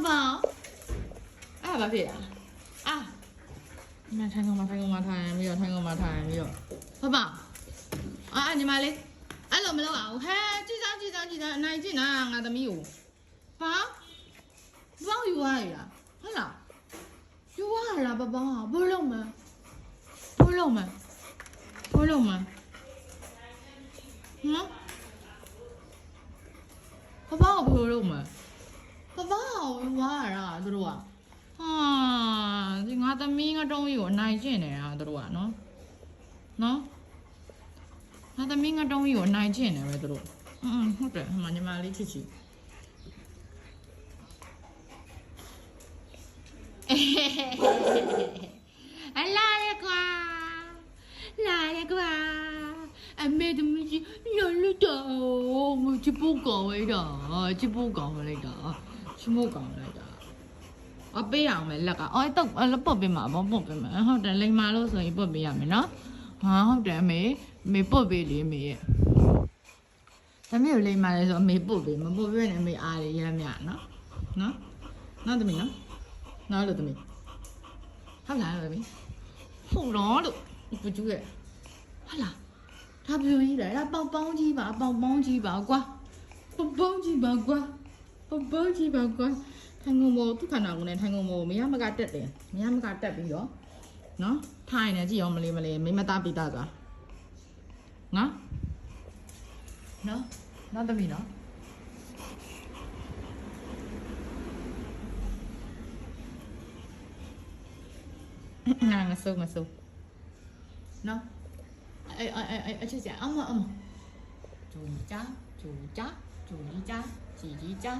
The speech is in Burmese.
宝，啊，把屁啊，妈，太空妈，没有，太空妈，没有，宝宝，啊，你妈嘞？啊，老没老啊？我看几张，哪一斤啊？俺都没有，宝，宝有啊呀？好了，有啊了，宝宝，不冷吗？不冷吗？不冷吗？嗯？宝宝不冷吗？宝宝有啊，都是啊。ဒီငါသမီးငါတုံးကြီးကိုအနိုင်ကျင့်နေတာတို့ကနော်ငါသမီးငါတုံးကြီးကိုအနိုင်ကျင့်နေပဲတို့ဟုတ်တယ်ဟိုမှာညီမလေးချစ်ချီအလာရကွာအမေသမီးကြီးလွတ်လို့တော့ငါချစ်ဖို့ကောင်းလိုက်တာချစ်ဖို့ကောင်းလိုက်တာအပေးအောင်မယ်လက်ကအော်တော့ပုတ်ပေးမှာပေါ့ပုတ်ပေးမှာဟုတ်တယ်လိန်မာလို့ဆိုရင်ပုတ်ပေးရမယ်နော်ဟာဟုတ်တယ်အမေပုတ်ပေးလေအမေရဲ့သမီးကိုလိန်မာလဲဆိုအမေပုတ်ပေးမပုတ်ပေးနဲ့အမေအားရရမ်းမြနော်သမီးနော်လို့သမီးဟုတ်လားသမီးဟုတ်တော့လို့ပကျူးရဲ့ဟုတ်လားဒါပြောကြီးတယ်ဒါပေါင်းကြီးပါကွာပေါင်းကြီးပါကွာထိုင်ကုန်မို့သူခန္ဓာကိုယ်နဲ့ထိုင်ကုန်မို့မရမကတက်တယ်မရမကတက်ပြီးတော့နော်ထိုင်နေကြည့်အောင်မလေးမိမသားပိတာသွားနော်သမီးနော်ငါစုနော်အချစ်စရာအမဂျူကြီးကြား